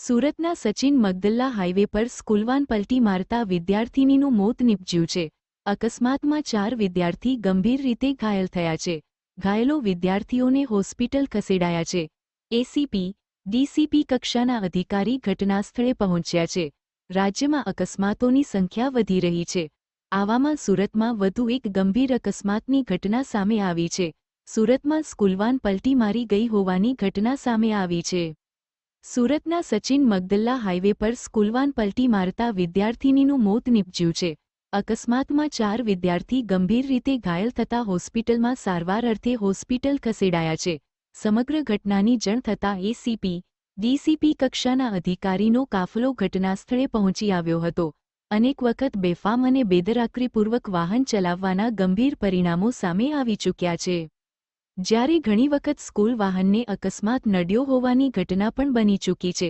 સુરતના સચિન મગદલ્લા હાઈવે પર સ્કૂલવાન પલટી મારતા વિદ્યાર્થિનીનું મોત નીપજ્યું છે। અકસ્માતમાં 4 વિદ્યાર્થી ગંભીર રીતે ઘાયલ થયા છે। ઘાયલો વિદ્યાર્થીઓને હોસ્પિટલ ખસેડાયા છે। એસીપી, ડીસીપી કક્ષાના અધિકારી ઘટનાસ્થળે પહોંચ્યા છે। રાજ્યમાં અકસ્માતોની સંખ્યા વધી રહી છે। આવામાં સુરતમાં વધુ એક ગંભીર અકસ્માતની ઘટના સામે આવી છે। સુરતમાં સ્કૂલવાન પલટી મારી ગઈ હોવાની ઘટના સામે આવી છે। સુરતના સચિન મગદલ્લા હાઈવે પર સ્કૂલવાન પલટી મારતા વિદ્યાર્થિનીનું મોત નીપજ્યું છે। અકસ્માતમાં 4 વિદ્યાર્થી ગંભીર રીતે ઘાયલ થતા હોસ્પિટલમાં સારવાર અર્થે હોસ્પિટલ ખસેડાયા છે। સમગ્ર ઘટનાની જાણ થતાં એસીપી, ડીસીપી કક્ષાના અધિકારીનો કાફલો ઘટનાસ્થળે પહોંચી આવ્યો હતો। અનેક વખત બેફામ અને બેદરકારીપૂર્વક વાહન ચલાવવાના ગંભીર પરિણામો સામે આવી ચૂક્યા છે। જ્યારે ઘણી વખત સ્કૂલ વાહનને અકસ્માત નડ્યો હોવાની ઘટના પણ બની ચૂકી છે।